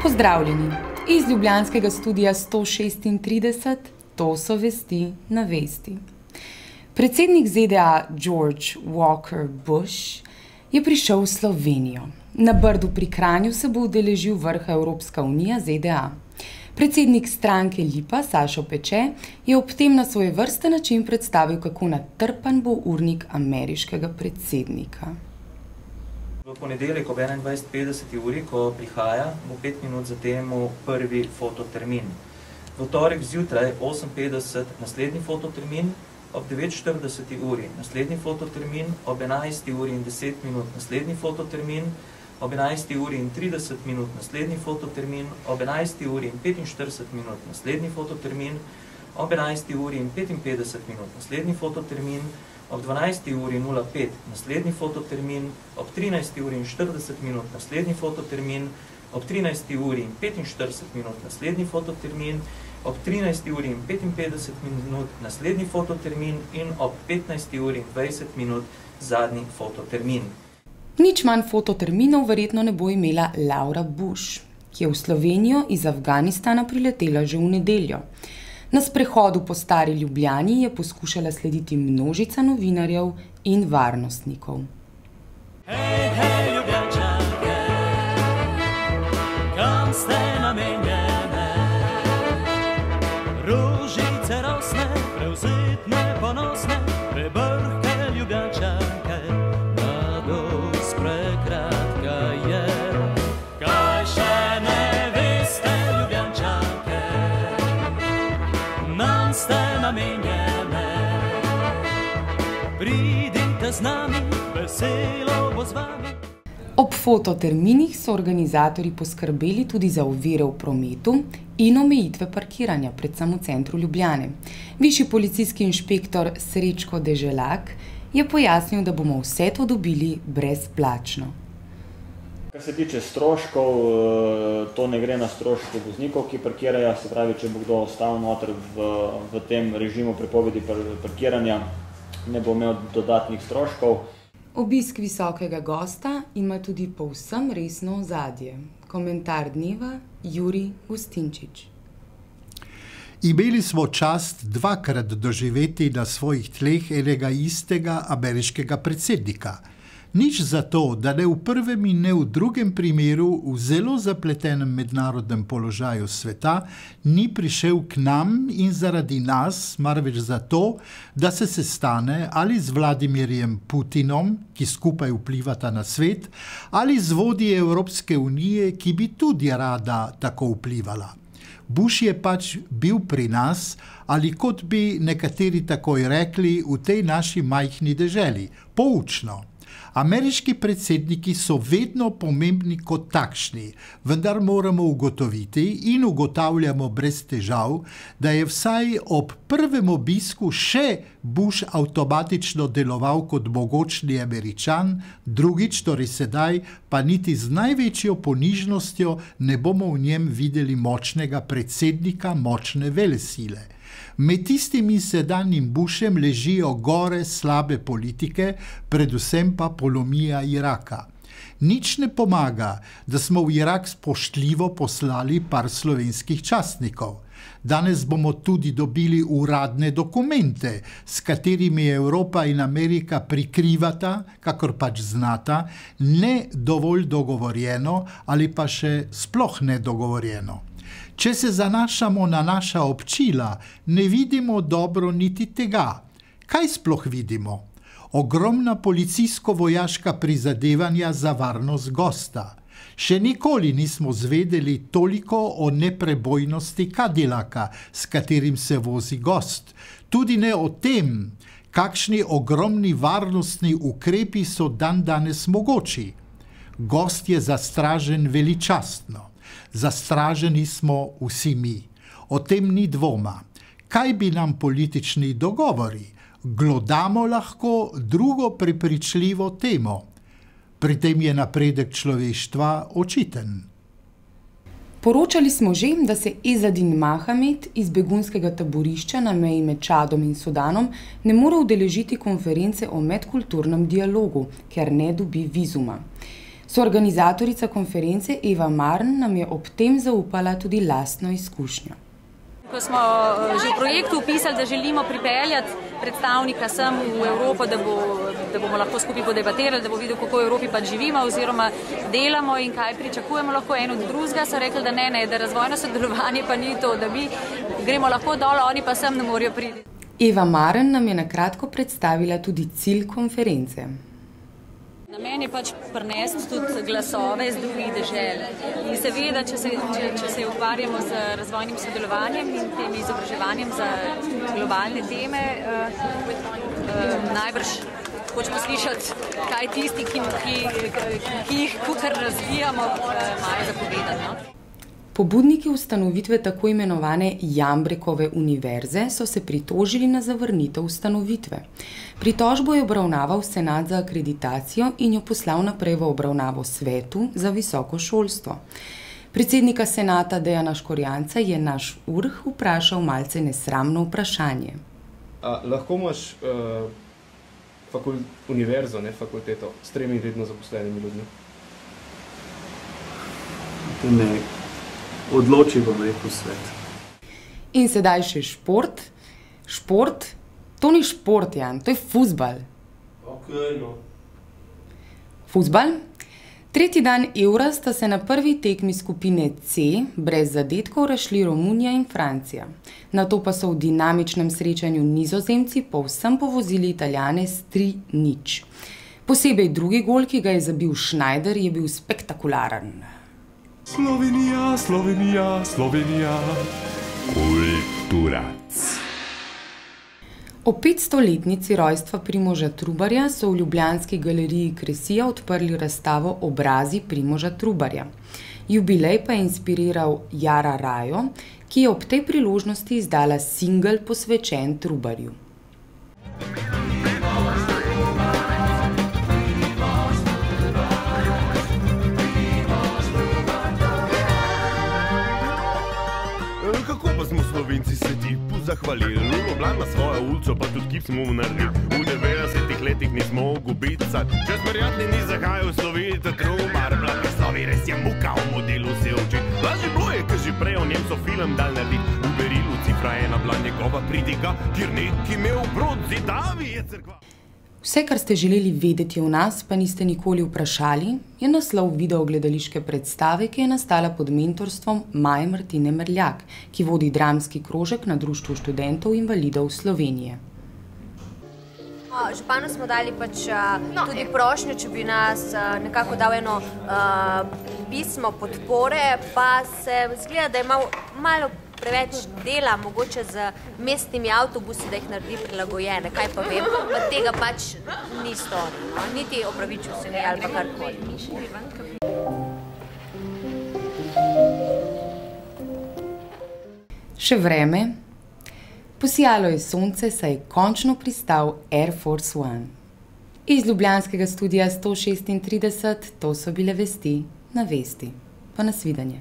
Pozdravljeni! Iz ljubljanskega studia 136, to so vesti na vesti. Predsednik ZDA George Walker Bush je prišel v Slovenijo. Na Brdu pri Kranju se bo udeležil vrha Evropska unija ZDA. Predsednik stranke Lipa Sašo Peče je ob tem na svojevrsten način predstavil, kako natrpan bo urnik ameriškega predsednika. V ponedeljek ob 21:50 uri, ko prihaja, bo 5 minut zatem prvi fototermin. V torek zjutraj 8:50 naslednji fototermin, ob 9:40 uri naslednji fototermin, ob 11 uri in 10 minut naslednji fototermin, ob 11 uri in 30 minut naslednji fototermin, ob 11 uri in 45 minut naslednji fototermin, ob 11 uri in 55 minut naslednji fototermin, ob 12 uri 05 naslednji fototermin, ob 13 uri in 40 minut naslednji fototermin, ob 13 uri in 45 minut naslednji fototermin, ob 13 uri in 55 minut naslednji fototermin in ob 15 uri in 20 minut zadnji fototermin. Nič manj fototerminov verjetno ne bo imela Laura Bush, ki je v Slovenijo iz Afganistana priletela že v nedeljo. Na sprehodu po Stari Ljubljani je poskušala slediti množica novinarjev in varnostnikov. Hej, hej, Ljubljančanke, kam ste namenjene? Rožice rosne, prevzetne, ponosne, prebrhke Ljubljančanke, mladost prekratka je. Kaj še ne veste, Ljubljančanke, nam ste namenjene. Pridite z nami, veselo bo z vami. Ob fototerminih so organizatorji poskrbeli tudi za ovire v prometu in omejitve parkiranja, predvsem v centru Ljubljane. Višji policijski inšpektor Srečko Deželak je pojasnil, da bomo vse to dobili brezplačno. Kar se tiče stroškov, to ne gre na stroške voznikov, ki parkirajo, se pravi, če bo kdo ostal noter v tem režimu prepovedi parkiranja, ne bo imel dodatnih stroškov. Obisk visokega gosta ima tudi povsem resno ozadje. Komentar dneva Jurij Gustinčič. Imeli smo čast dvakrat doživeti na svojih tleh enega istega ameriškega predsednika. Nič zato, da ne v prvem in ne v drugem primeru v zelo zapletenem mednarodnem položaju sveta ni prišel k nam in zaradi nas, marveč zato, da se sestane ali z Vladimirjem Putinom, ki skupaj vplivata na svet, ali z vodji Evropske unije, ki bi tudi rada tako vplivala. Bush je pač bil pri nas, ali kot bi nekateri takoj rekli, v tej naši majhni deželi, poučno. Ameriški predsedniki so vedno pomembni kot takšni, vendar moramo ugotoviti in ugotavljamo brez težav, da je vsaj ob prvem obisku še Bush avtomatično deloval kot mogočni Američan, drugič, torej sedaj, pa niti z največjo ponižnostjo ne bomo v njem videli močnega predsednika, močne velesile. Med tistim in sedanjim Bushem ležijo gore slabe politike, predvsem pa polomija Iraka. Nič ne pomaga, da smo v Irak spoštljivo poslali par slovenskih častnikov. Danes bomo tudi dobili uradne dokumente, s katerimi Evropa in Amerika prikrivata, kakor pač znata, ne dovolj dogovorjeno ali pa še sploh nedogovorjeno. Če se zanašamo na naša občila, ne vidimo dobro niti tega. Kaj sploh vidimo? Ogromna policijsko-vojaška prizadevanja za varnost gosta. Še nikoli nismo zvedeli toliko o neprebojnosti Cadillaka, s katerim se vozi gost. Tudi ne o tem, kakšni ogromni varnostni ukrepi so dandanes mogoči. Gost je zastražen veličastno. Zastraženi smo vsi mi. O tem ni dvoma. Kaj bi nam politični dogovori? Glodamo lahko drugo prepričljivo temo. Pri tem je napredek človeštva očiten. Poročali smo že, da se Ezadin Mahamed iz begunskega taborišča na meji med Čadom in Sudanom ne more udeležiti konference o medkulturnem dialogu, ker ne dobi vizuma. Soorganizatorica konference Eva Marn nam je ob tem zaupala tudi lastno izkušnjo. Ko smo že v projektu upisali, da želimo pripeljati predstavnika sem v Evropo, da bomo lahko skupaj podebatirali, da bo videl, kako v Evropi pač živimo oziroma delamo in kaj pričakujemo lahko en od drugega, so rekli, da ne, da razvojno sodelovanje pa ni to, da mi gremo lahko dol, oni pa sem ne morajo priti. Eva Marn nam je na kratko predstavila tudi cilj konference. Namen je pač prinesti tudi glasove iz drugih dežel. In seveda, če se ukvarjamo z razvojnim sodelovanjem in tem izobraževanjem za globalne teme, najbrž hočemo slišati, kaj tisti, ki jih kukar razvijamo, imajo za povedati. Pobudniki ustanovitve tako imenovane Jambrekove univerze so se pritožili na zavrnitev ustanovitve. Pritožbo je obravnaval Senat za akreditacijo in jo poslal naprej v obravnavo Svetu za visoko šolstvo. Predsednika senata Dejana Škorjanca je naš Urh vprašal malce nesramno vprašanje. Lahko imaš univerzo, ne fakulteto, s 3 redno zaposlenimi ljudmi? Ne. Odloči bom rekel svet. In sedaj še šport. Šport? To ni šport, Jan, to je fuzbal. No. Fuzbal? Tretji dan Eura sta se na prvi tekmi skupine C brez zadetkov razšli Romunija in Francija. Nato pa so v dinamičnem srečanju Nizozemci povsem povozili Italijane s 3-0. Posebej drugi gol, ki ga je zabil Schneider, je bil spektakularen. Slovenija, Slovenija, Slovenija. Kulturac. O 500-letnici rojstva Primoža Trubarja so v ljubljanski galeriji Kresija odprli razstavo Obrazi Primoža Trubarja. Jubilej pa je inspiriral Jara Rajo, ki je ob tej priložnosti izdala singel posvečen Trubarju. Kako pa smo Slovenci se ti zahvalili? Ljubljana svojo ulico, pa tudi kip smo naredili. V 90-ih letih nismo gubiti sad. Če smrjatni ni zahajal sloviti Trubar, blagi slovi, res je muka v modelu se uči. Lažje bilo je, ker že prej o njem so film dal narediti. V Berilu cifra ena bila njegova pridiga, kjer neki imel brod zidavi je crkva. Vse, kar ste želeli vedeti o nas, pa niste nikoli vprašali, je naslov videogledališke predstave, ki je nastala pod mentorstvom Maje Martine Merljak, ki vodi dramski krožek na Društvu študentov invalidov Slovenije. Županu smo dali pač tudi prošnjo, če bi nas nekako dal eno pismo podpore, pa se zgleda, da je malo preveč dela, mogoče z mestnimi avtobusi, da jih naredi prilagojene, kaj pa vem, pa tega pač ni storil, niti opravičil se mi ali pa karkoli. Še vreme. Posijalo je sonce, saj je končno pristal Air Force One. Iz ljubljanskega studia 136, to so bile vesti na Vesti. Pa nasvidenje.